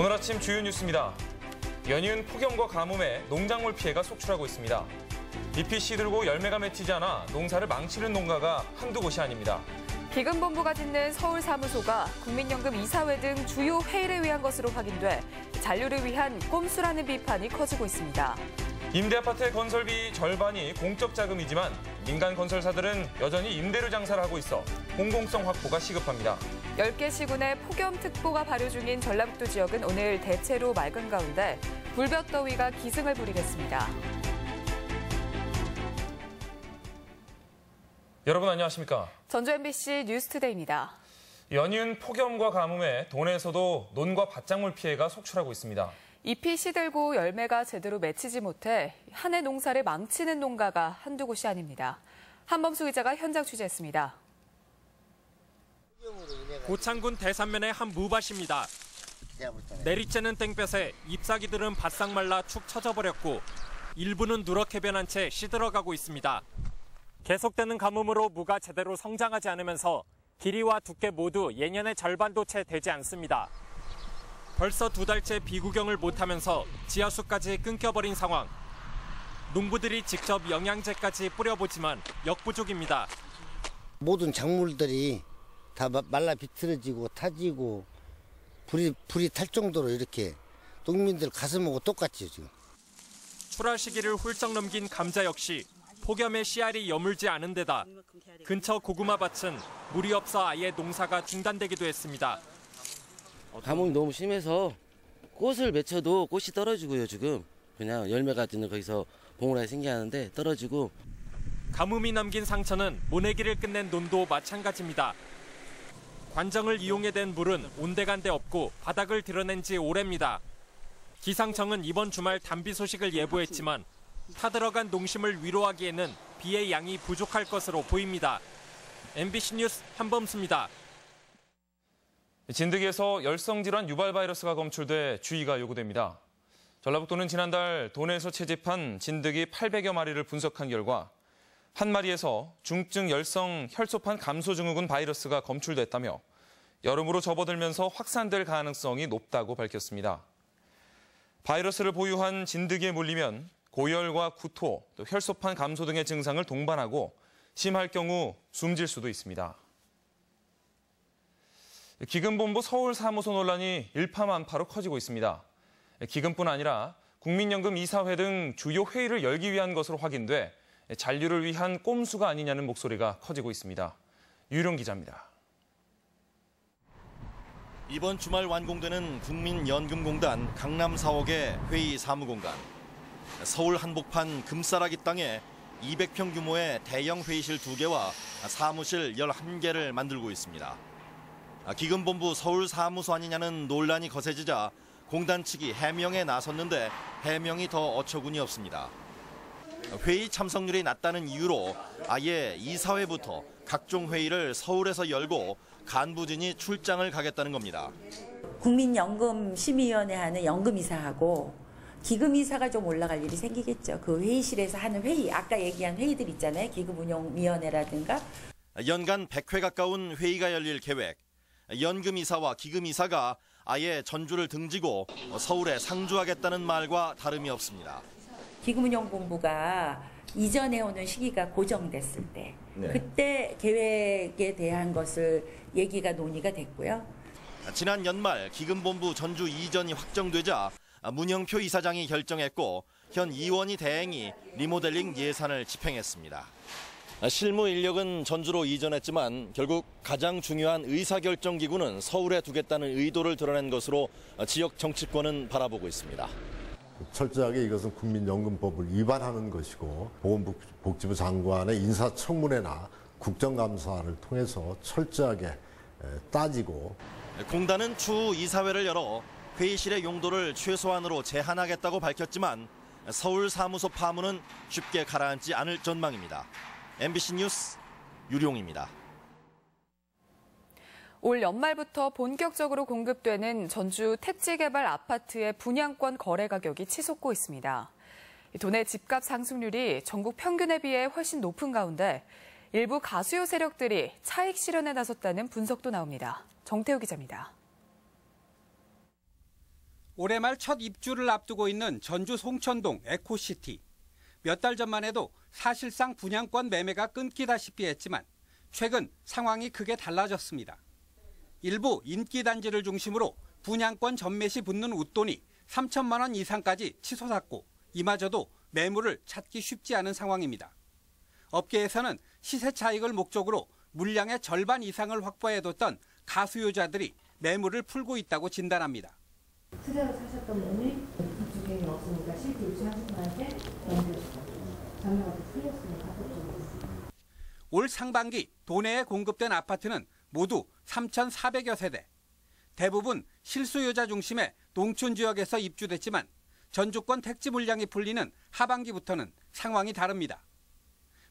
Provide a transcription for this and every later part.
오늘 아침 주요 뉴스입니다. 연이은 폭염과 가뭄에 농작물 피해가 속출하고 있습니다. 잎이 시들고 열매가 맺히지 않아 농사를 망치는 농가가 한두 곳이 아닙니다. 기금본부가 짓는 서울사무소가 국민연금 이사회 등 주요 회의를 위한 것으로 확인돼 잔류를 위한 꼼수라는 비판이 커지고 있습니다. 임대아파트의 건설비 절반이 공적 자금이지만 민간 건설사들은 여전히 임대료 장사를 하고 있어 공공성 확보가 시급합니다. 10개 시군의 폭염특보가 발효 중인 전라북도 지역은 오늘 대체로 맑은 가운데 불볕더위가 기승을 부리겠습니다. 여러분 안녕하십니까? 전주 MBC 뉴스투데이입니다. 연이은 폭염과 가뭄에 도내에서도 논과 밭작물 피해가 속출하고 있습니다. 잎이 시들고 열매가 제대로 맺히지 못해 한 해 농사를 망치는 농가가 한두 곳이 아닙니다. 한범수 기자가 현장 취재했습니다. 고창군 대산면의 한 무밭입니다. 내리쬐는 땡볕에 잎사귀들은 바싹 말라 축 처져버렸고 일부는 누렇게 변한 채 시들어가고 있습니다. 계속되는 가뭄으로 무가 제대로 성장하지 않으면서 길이와 두께 모두 예년의 절반도 채 되지 않습니다. 벌써 2달째 비구경을 못하면서 지하수까지 끊겨버린 상황. 농부들이 직접 영양제까지 뿌려보지만 역부족입니다. 모든 작물들이 다 말라 비틀어지고 타지고 불이 탈 정도로 이렇게 농민들 가슴하고 똑같죠 지금. 출하 시기를 훌쩍 넘긴 감자 역시 폭염에 씨알이 여물지 않은 데다 근처 고구마 밭은 물이 없어 아예 농사가 중단되기도 했습니다. 가뭄이 너무 심해서 꽃을 맺혀도 꽃이 떨어지고요 지금. 그냥 열매 같은 거 거기서 봉우라에 생겨나는데 떨어지고. 가뭄이 남긴 상처는 모내기를 끝낸 논도 마찬가지입니다. 관정을 이용해 댄 물은 온데간데 없고 바닥을 드러낸 지 오래입니다. 기상청은 이번 주말 단비 소식을 예보했지만 타들어간 농심을 위로하기에는 비의 양이 부족할 것으로 보입니다. MBC 뉴스 한범수입니다. 진드기에서 열성질환 유발 바이러스가 검출돼 주의가 요구됩니다. 전라북도는 지난달 도내에서 채집한 진드기 800여 마리를 분석한 결과 한 마리에서 중증 열성 혈소판 감소 증후군 바이러스가 검출됐다며 여름으로 접어들면서 확산될 가능성이 높다고 밝혔습니다. 바이러스를 보유한 진드기에 물리면 고열과 구토, 또 혈소판 감소 등의 증상을 동반하고 심할 경우 숨질 수도 있습니다. 기금본부 서울사무소 논란이 일파만파로 커지고 있습니다. 기금뿐 아니라 국민연금 이사회 등 주요 회의를 열기 위한 것으로 확인돼 잔류를 위한 꼼수가 아니냐는 목소리가 커지고 있습니다. 유령 기자입니다. 이번 주말 완공되는 국민연금공단 강남 4옥의 회의 사무공간. 서울 한복판 금싸라기 땅에 200평 규모의 대형 회의실 2개와 사무실 11개를 만들고 있습니다. 기금본부 서울사무소 아니냐는 논란이 거세지자 공단 측이 해명에 나섰는데 해명이 더 어처구니 없습니다. 회의 참석률이 낮다는 이유로 아예 이사회부터 각종 회의를 서울에서 열고 간부진이 출장을 가겠다는 겁니다. 국민연금심의위원회 하는 연금이사하고 기금이사가 좀 올라갈 일이 생기겠죠. 그 회의실에서 하는 회의, 아까 얘기한 회의들 있잖아요. 기금운용위원회라든가. 연간 100회 가까운 회의가 열릴 계획. 연금이사와 기금이사가 아예 전주를 등지고 서울에 상주하겠다는 말과 다름이 없습니다. 기금운용본부가 이전에 오는 시기가 고정됐을 때 그때 계획에 대한 것을 얘기가 논의가 됐고요. 지난 연말 기금본부 전주 이전이 확정되자 문영표 이사장이 결정했고 현 이원희 대행이 리모델링 예산을 집행했습니다. 실무 인력은 전주로 이전했지만 결국 가장 중요한 의사결정기구는 서울에 두겠다는 의도를 드러낸 것으로 지역 정치권은 바라보고 있습니다. 철저하게 이것은 국민연금법을 위반하는 것이고 보건복지부 장관의 인사청문회나 국정감사를 통해서 철저하게 따지고. 공단은 추후 이사회를 열어 회의실의 용도를 최소한으로 제한하겠다고 밝혔지만 서울 사무소 파문은 쉽게 가라앉지 않을 전망입니다. MBC 뉴스 유룡입니다. 올 연말부터 본격적으로 공급되는 전주 택지개발 아파트의 분양권 거래 가격이 치솟고 있습니다. 도내 집값 상승률이 전국 평균에 비해 훨씬 높은 가운데 일부 가수요 세력들이 차익 실현에 나섰다는 분석도 나옵니다. 정태우 기자입니다. 올해 말 첫 입주를 앞두고 있는 전주 송천동 에코시티. 몇 달 전만 해도 사실상 분양권 매매가 끊기다시피 했지만 최근 상황이 크게 달라졌습니다. 일부 인기 단지를 중심으로 분양권 전매 시 붙는 웃돈이 3천만 원 이상까지 치솟았고 이마저도 매물을 찾기 쉽지 않은 상황입니다. 업계에서는 시세 차익을 목적으로 물량의 절반 이상을 확보해뒀던 가수요자들이 매물을 풀고 있다고 진단합니다. 투자로 사셨던 분이 입주객이 없으니까 실제 입주하신 분한테 넘겨주고 전매가 풀렸으니까 올 상반기 도내에 공급된 아파트는 모두 3,400여 세대. 대부분 실수요자 중심의 농촌 지역에서 입주됐지만 전주권 택지 물량이 풀리는 하반기부터는 상황이 다릅니다.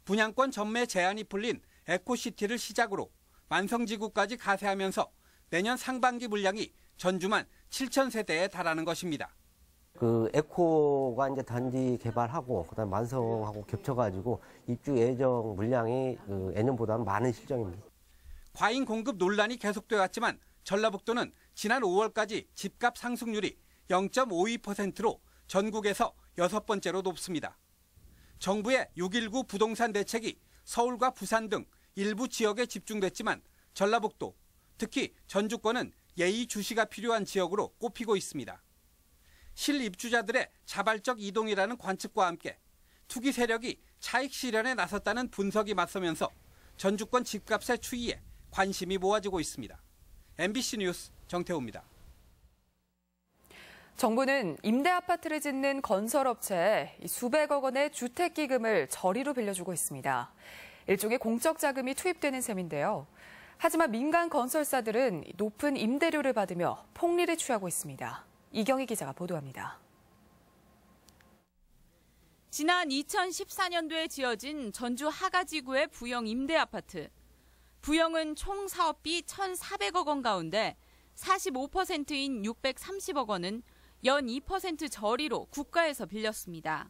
분양권 전매 제한이 풀린 에코시티를 시작으로 만성지구까지 가세하면서 내년 상반기 물량이 전주만 7,000세대에 달하는 것입니다. 그 에코가 이제 단지 개발하고 그다음 만성하고 겹쳐가지고 입주 예정 물량이 예년보다는 많은 실정입니다. 과잉 공급 논란이 계속돼 왔지만 전라북도는 지난 5월까지 집값 상승률이 0.52%로 전국에서 6번째로 높습니다. 정부의 6.19 부동산 대책이 서울과 부산 등 일부 지역에 집중됐지만 전라북도, 특히 전주권은 예의주시가 필요한 지역으로 꼽히고 있습니다. 실입주자들의 자발적 이동이라는 관측과 함께 투기 세력이 차익 실현에 나섰다는 분석이 맞서면서 전주권 집값의 추이에 관심이 모아지고 있습니다. MBC 뉴스 정태호입니다. 정부는 임대 아파트를 짓는 건설업체에 수백억 원의 주택기금을 저리로 빌려주고 있습니다. 일종의 공적 자금이 투입되는 셈인데요. 하지만 민간 건설사들은 높은 임대료를 받으며 폭리를 취하고 있습니다. 이경희 기자가 보도합니다. 지난 2014년도에 지어진 전주 하가지구의 부영 임대 아파트. 부영은 총 사업비 1,400억 원 가운데 45%인 630억 원은 연 2% 저리로 국가에서 빌렸습니다.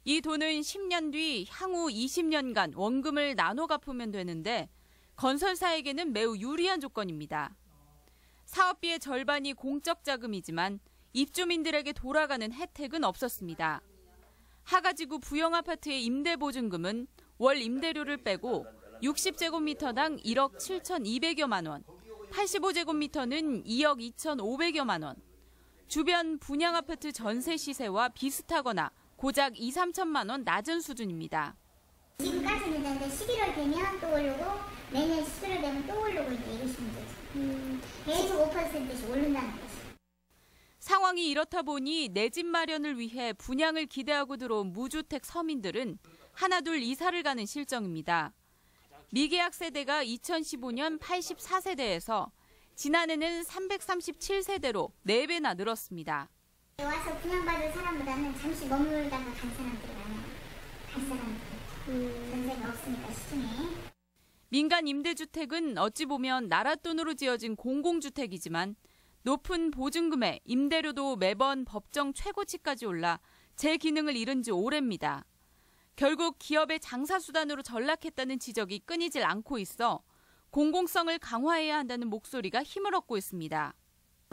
이 돈은 10년 뒤 향후 20년간 원금을 나눠 갚으면 되는데 건설사에게는 매우 유리한 조건입니다. 사업비의 절반이 공적 자금이지만 입주민들에게 돌아가는 혜택은 없었습니다. 하가지구 부영아파트의 임대보증금은 월 임대료를 빼고 60제곱미터당 1억 7,200여만 원, 85제곱미터는 2억 2,500여만 원, 주변 분양아파트 전세 시세와 비슷하거나 고작 2, 3천만 원 낮은 수준입니다. 지금까지는 있는데 11월 되면 또 오르고 내년 11월 되면 또 오르고 이제 이러시면 되죠. 계속 5%씩 오른다는 거죠. 상황이 이렇다 보니 내 집 마련을 위해 분양을 기대하고 들어온 무주택 서민들은 하나둘 이사를 가는 실정입니다. 미계약 세대가 2015년 84세대에서 지난해는 337세대로 4배나 늘었습니다. 와서 분양받을 사람보다는 잠시 머물다가 간 사람들이 많아요. 간 사람들. 전세가 없으니까 시중에. 민간 임대주택은 어찌 보면 나라 돈으로 지어진 공공주택이지만 높은 보증금에 임대료도 매번 법정 최고치까지 올라 제 기능을 잃은 지 오래입니다. 결국 기업의 장사수단으로 전락했다는 지적이 끊이질 않고 있어 공공성을 강화해야 한다는 목소리가 힘을 얻고 있습니다.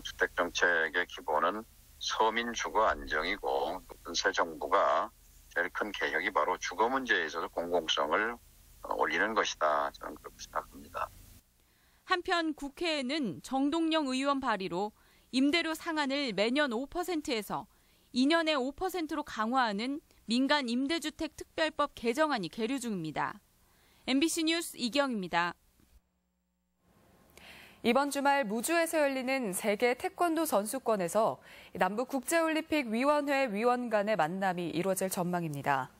주택정책의 기본은 서민 주거 안정이고 새 정부가 제일 큰 개혁이 바로 주거 문제에 있어서 공공성을 올리는 것이다. 저는 그렇게 생각합니다. 한편 국회에는 정동영 의원 발의로 임대료 상한을 매년 5%에서 2년에 5%로 강화하는 민간 임대주택 특별법 개정안이 계류 중입니다. MBC 뉴스 이경입니다. 이번 주말 무주에서 열리는 세계 태권도 선수권에서 남북국제올림픽위원회 위원 간의 만남이 이루어질 전망입니다.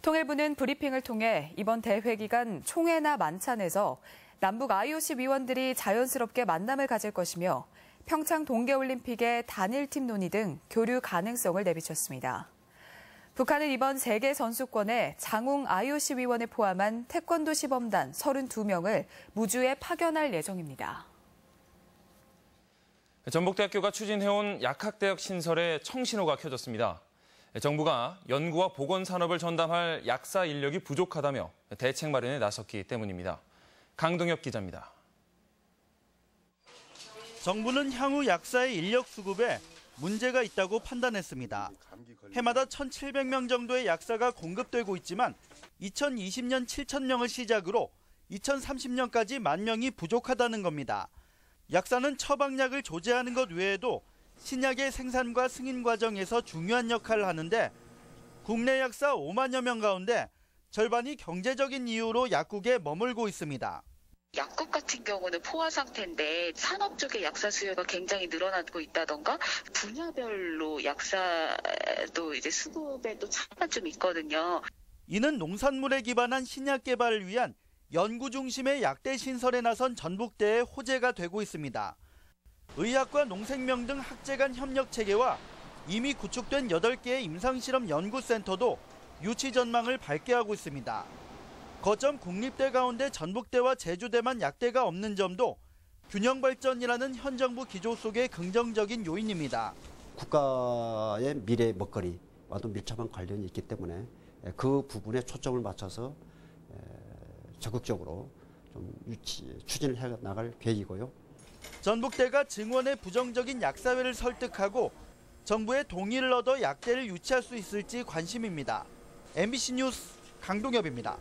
통일부는 브리핑을 통해 이번 대회 기간 총회나 만찬에서 남북 IOC 위원들이 자연스럽게 만남을 가질 것이며 평창 동계올림픽의 단일팀 논의 등 교류 가능성을 내비쳤습니다. 북한은 이번 세계 선수권에 장웅 IOC 위원을 포함한 태권도 시범단 32명을 무주에 파견할 예정입니다. 전북대학교가 추진해온 약학대학 신설에 청신호가 켜졌습니다. 정부가 연구와 보건산업을 전담할 약사 인력이 부족하다며 대책 마련에 나섰기 때문입니다. 강동엽 기자입니다. 정부는 향후 약사의 인력 수급에 문제가 있다고 판단했습니다. 해마다 1,700명 정도의 약사가 공급되고 있지만 2020년 7,000명을 시작으로 2030년까지 10,000명이 부족하다는 겁니다. 약사는 처방약을 조제하는 것 외에도 신약의 생산과 승인 과정에서 중요한 역할을 하는데 국내 약사 5만여 명 가운데 절반이 경제적인 이유로 약국에 머물고 있습니다. 약국 같은 경우는 포화 상태인데 산업 쪽의 약사 수요가 굉장히 늘어나고 있다던가 분야별로 약사도 이제 수급에 또 차이가 좀 있거든요. 이는 농산물에 기반한 신약 개발을 위한 연구 중심의 약대 신설에 나선 전북대의 호재가 되고 있습니다. 의학과 농생명 등 학제 간 협력 체계와 이미 구축된 8개의 임상실험 연구센터도 유치 전망을 밝게 하고 있습니다. 거점 국립대 가운데 전북대와 제주대만 약대가 없는 점도 균형 발전이라는 현 정부 기조 속의 긍정적인 요인입니다. 국가의 미래 먹거리와도 밀접한 관련이 있기 때문에 그 부분에 초점을 맞춰서 적극적으로 좀 추진을 해 나갈 계획이고요. 전북대가 증원의 부정적인 약사회를 설득하고 정부의 동의를 얻어 약대를 유치할 수 있을지 관심입니다. MBC 뉴스 강동엽입니다.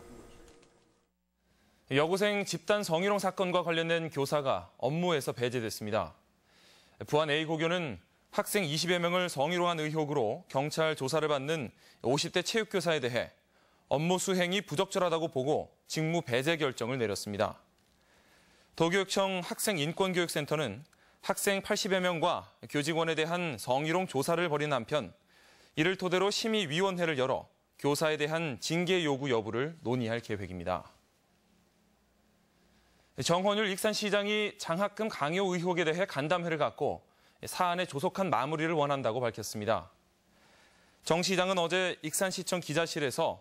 여고생 집단 성희롱 사건과 관련된 교사가 업무에서 배제됐습니다. 부안 A고교는 학생 20여 명을 성희롱한 의혹으로 경찰 조사를 받는 50대 체육교사에 대해 업무 수행이 부적절하다고 보고 직무 배제 결정을 내렸습니다. 도교육청 학생인권교육센터는 학생 80여 명과 교직원에 대한 성희롱 조사를 벌인 한편 이를 토대로 심의위원회를 열어 교사에 대한 징계 요구 여부를 논의할 계획입니다. 정헌율 익산시장이 장학금 강요 의혹에 대해 간담회를 갖고 사안의 조속한 마무리를 원한다고 밝혔습니다. 정 시장은 어제 익산시청 기자실에서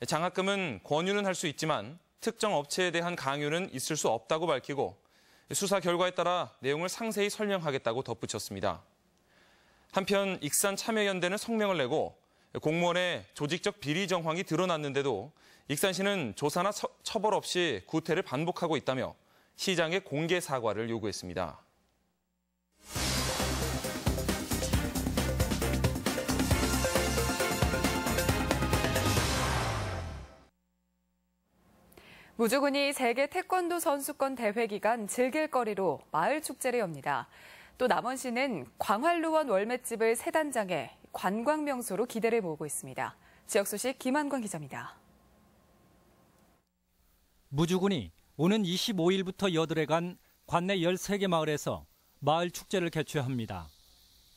장학금은 권유는 할 수 있지만 특정 업체에 대한 강요는 있을 수 없다고 밝히고 수사 결과에 따라 내용을 상세히 설명하겠다고 덧붙였습니다. 한편 익산참여연대는 성명을 내고 공무원의 조직적 비리 정황이 드러났는데도 익산시는 조사나 처벌 없이 구태를 반복하고 있다며 시장의 공개 사과를 요구했습니다. 무주군이 세계 태권도 선수권 대회 기간 즐길거리로 마을 축제를 엽니다. 또 남원시는 광활루원 월맷집을 새 단장해 관광 명소로 기대를 모으고 있습니다. 지역 소식 김한권 기자입니다. 무주군이 오는 25일부터 8일간 관내 13개 마을에서 마을 축제를 개최합니다.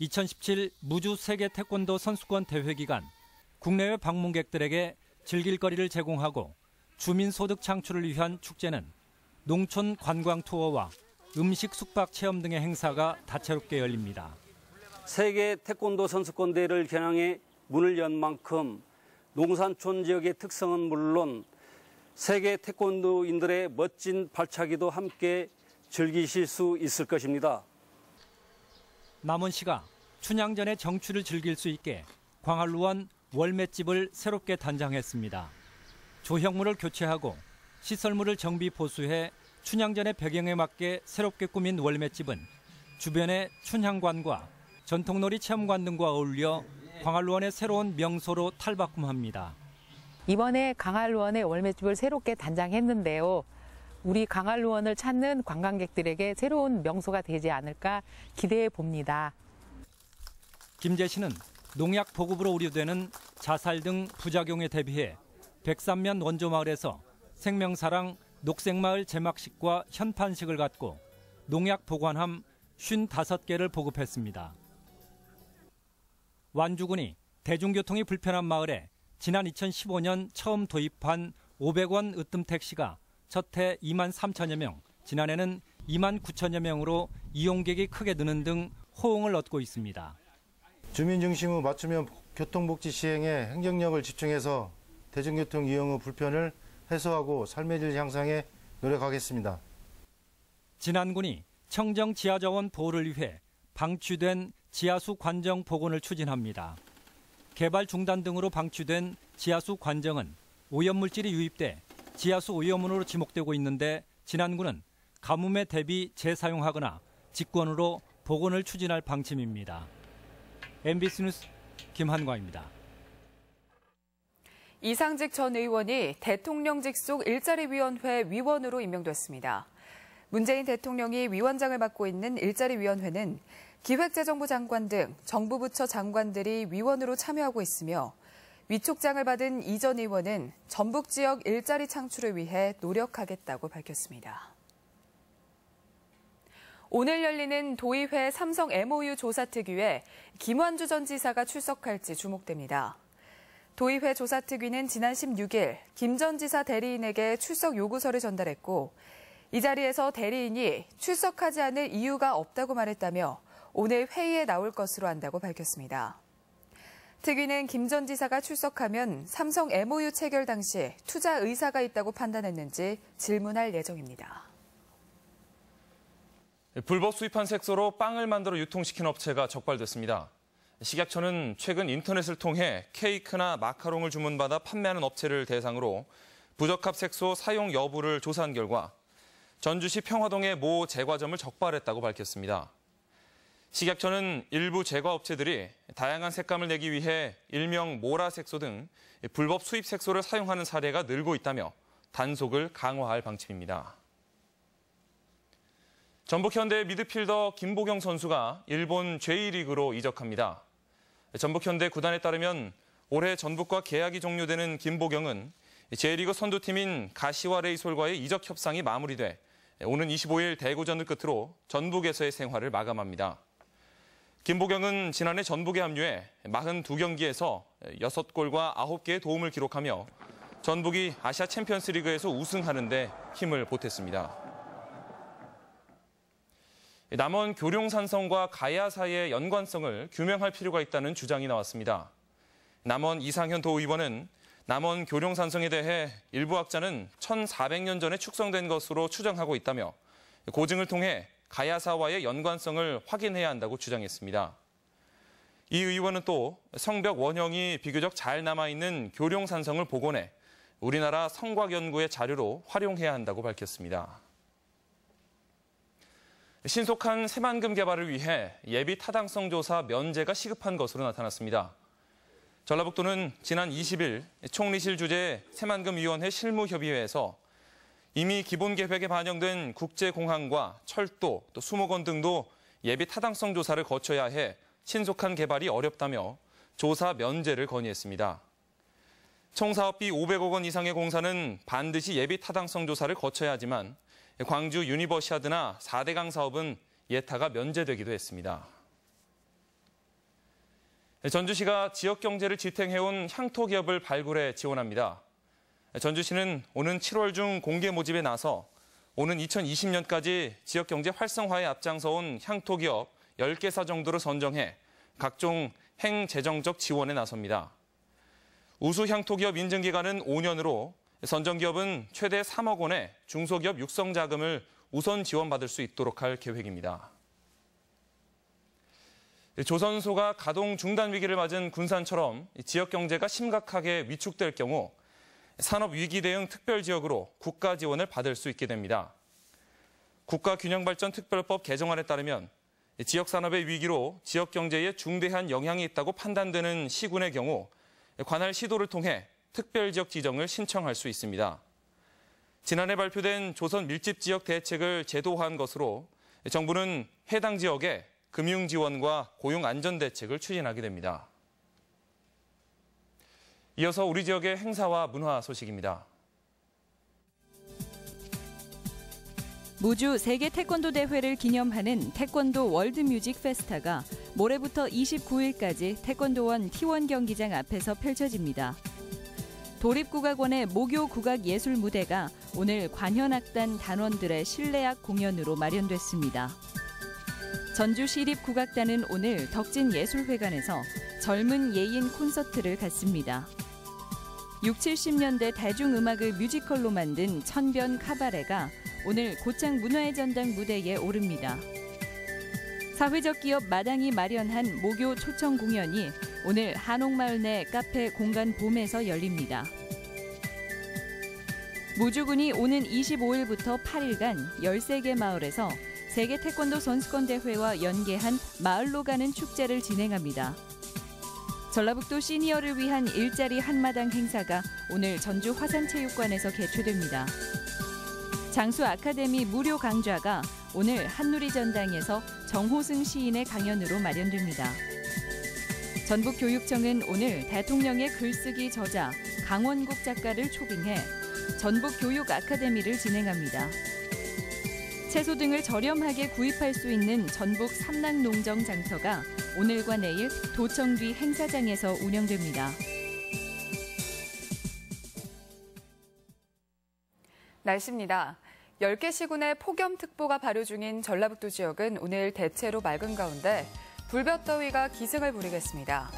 2017 무주 세계 태권도 선수권 대회 기간 국내외 방문객들에게 즐길거리를 제공하고 주민 소득 창출을 위한 축제는 농촌 관광 투어와 음식 숙박 체험 등의 행사가 다채롭게 열립니다. 세계 태권도 선수권 대회를 겨냥해 문을 연 만큼 농산촌 지역의 특성은 물론 세계 태권도인들의 멋진 발차기도 함께 즐기실 수 있을 것입니다. 남원시가 춘향전의 정취를 즐길 수 있게 광활루원 월맷집을 새롭게 단장했습니다. 조형물을 교체하고 시설물을 정비 보수해 춘향전의 배경에 맞게 새롭게 꾸민 월맷집은 주변의 춘향관과 전통놀이 체험관 등과 어울려 광활루원의 새로운 명소로 탈바꿈합니다. 이번에 광활루원의 월맷집을 새롭게 단장했는데요. 우리 광활루원을 찾는 관광객들에게 새로운 명소가 되지 않을까 기대해 봅니다. 김제시는 농약 보급으로 우려되는 자살 등 부작용에 대비해 백산면 원조마을에서 생명사랑 녹색마을 제막식과 현판식을 갖고 농약 보관함 55개를 보급했습니다. 완주군이 대중교통이 불편한 마을에 지난 2015년 처음 도입한 500원 으뜸 택시가 첫해 2만 3천여 명, 지난해는 2만 9천여 명으로 이용객이 크게 느는 등 호응을 얻고 있습니다. 주민 중심 후 맞춤형 교통복지 시행에 행정력을 집중해서 대중교통 이용 후 불편을 해소하고 삶의 질 향상에 노력하겠습니다. 진안군이 청정 지하자원 보호를 위해 방치된 지하수 관정 복원을 추진합니다. 개발 중단 등으로 방치된 지하수 관정은 오염물질이 유입돼 지하수 오염원으로 지목되고 있는데 진안군은 가뭄에 대비 재사용하거나 직권으로 복원을 추진할 방침입니다. MBC 뉴스 김한광입니다. 이상직 전 의원이 대통령직 속 일자리위원회 위원으로 임명됐습니다. 문재인 대통령이 위원장을 맡고 있는 일자리위원회는 기획재정부 장관 등 정부 부처 장관들이 위원으로 참여하고 있으며 위촉장을 받은 이 전 의원은 전북 지역 일자리 창출을 위해 노력하겠다고 밝혔습니다. 오늘 열리는 도의회 삼성 MOU 조사특위에 김완주 전 지사가 출석할지 주목됩니다. 도의회 조사특위는 지난 16일 김 전 지사 대리인에게 출석 요구서를 전달했고 이 자리에서 대리인이 출석하지 않을 이유가 없다고 말했다며 오늘 회의에 나올 것으로 안다고 밝혔습니다. 특위는 김 전 지사가 출석하면 삼성 MOU 체결 당시 투자 의사가 있다고 판단했는지 질문할 예정입니다. 불법 수입한 색소로 빵을 만들어 유통시킨 업체가 적발됐습니다. 식약처는 최근 인터넷을 통해 케이크나 마카롱을 주문받아 판매하는 업체를 대상으로 부적합 색소 사용 여부를 조사한 결과 전주시 평화동의 모 제과점을 적발했다고 밝혔습니다. 식약처는 일부 제과업체들이 다양한 색감을 내기 위해 일명 모라 색소 등 불법 수입 색소를 사용하는 사례가 늘고 있다며 단속을 강화할 방침입니다. 전북 현대 미드필더 김보경 선수가 일본 J리그로 이적합니다. 전북 현대 구단에 따르면 올해 전북과 계약이 종료되는 김보경은 J리그 선두팀인 가시와 레이솔과의 이적 협상이 마무리돼 오는 25일 대구전을 끝으로 전북에서의 생활을 마감합니다. 김보경은 지난해 전북에 합류해 42경기에서 6골과 9개의 도움을 기록하며 전북이 아시아 챔피언스 리그에서 우승하는 데 힘을 보탰습니다. 남원 교룡산성과 가야 사이의 연관성을 규명할 필요가 있다는 주장이 나왔습니다. 남원 이상현 도의원은 남원 교룡산성에 대해 일부 학자는 1400년 전에 축성된 것으로 추정하고 있다며 고증을 통해 가야사와의 연관성을 확인해야 한다고 주장했습니다. 이 의원은 또 성벽 원형이 비교적 잘 남아있는 교룡산성을 복원해 우리나라 성곽 연구의 자료로 활용해야 한다고 밝혔습니다. 신속한 새만금 개발을 위해 예비 타당성 조사 면제가 시급한 것으로 나타났습니다. 전라북도는 지난 20일 총리실 주재 새만금위원회 실무협의회에서 이미 기본계획에 반영된 국제공항과 철도, 또 수목원 등도 예비 타당성 조사를 거쳐야 해 신속한 개발이 어렵다며 조사 면제를 건의했습니다. 총 사업비 500억 원 이상의 공사는 반드시 예비 타당성 조사를 거쳐야 하지만 광주 유니버시아드나 4대강 사업은 예타가 면제되기도 했습니다. 전주시가 지역 경제를 지탱해온 향토 기업을 발굴해 지원합니다. 전주시는 오는 7월 중 공개 모집에 나서 오는 2020년까지 지역 경제 활성화에 앞장서온 향토 기업 10개사 정도를 선정해 각종 행재정적 지원에 나섭니다. 우수 향토 기업 인증 기간은 5년으로 선정 기업은 최대 3억 원의 중소기업 육성 자금을 우선 지원받을 수 있도록 할 계획입니다. 조선소가 가동 중단 위기를 맞은 군산처럼 지역 경제가 심각하게 위축될 경우 산업 위기 대응 특별 지역으로 국가 지원을 받을 수 있게 됩니다. 국가균형발전특별법 개정안에 따르면 지역 산업의 위기로 지역 경제에 중대한 영향이 있다고 판단되는 시군의 경우 관할 시도를 통해 특별 지역 지정을 신청할 수 있습니다. 지난해 발표된 조선 밀집 지역 대책을 제도화한 것으로 정부는 해당 지역에 금융 지원과 고용 안전 대책을 추진하게 됩니다. 이어서 우리 지역의 행사와 문화 소식입니다. 무주 세계 태권도 대회를 기념하는 태권도 월드뮤직 페스타가 모레부터 29일까지 태권도원 T1 경기장 앞에서 펼쳐집니다. 도립국악원의 모교 국악 예술 무대가 오늘 관현악단 단원들의 실내악 공연으로 마련됐습니다. 전주시립국악단은 오늘 덕진예술회관에서 젊은 예인 콘서트를 갖습니다. 60, 70년대 대중음악을 뮤지컬로 만든 천변 카바레가 오늘 고창 문화의 전당 무대에 오릅니다. 사회적 기업 마당이 마련한 모교 초청 공연이 오늘 한옥마을 내 카페 공간 봄에서 열립니다. 무주군이 오는 25일부터 8일간 13개 마을에서 세계 태권도 선수권 대회와 연계한 마을로 가는 축제를 진행합니다. 전라북도 시니어를 위한 일자리 한마당 행사가 오늘 전주 화산체육관에서 개최됩니다. 장수 아카데미 무료 강좌가 오늘 한누리 전당에서 정호승 시인의 강연으로 마련됩니다. 전북교육청은 오늘 대통령의 글쓰기 저자 강원국 작가를 초빙해 전북교육 아카데미를 진행합니다. 채소 등을 저렴하게 구입할 수 있는 전북 삼락농정 장터가 오늘과 내일 도청 뒤 행사장에서 운영됩니다. 날씨입니다. 10개 시군의 폭염특보가 발효 중인 전라북도 지역은 오늘 대체로 맑은 가운데 불볕더위가 기승을 부리겠습니다.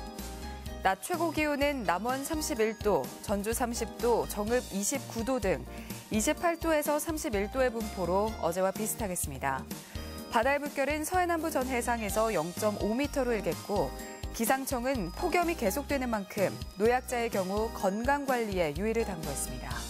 낮 최고 기온은 남원 31도, 전주 30도, 정읍 29도 등 28도에서 31도의 분포로 어제와 비슷하겠습니다. 바다의 물결은 서해남부 전 해상에서 0.5m로 일겠고 기상청은 폭염이 계속되는 만큼 노약자의 경우 건강관리에 유의를 당부했습니다.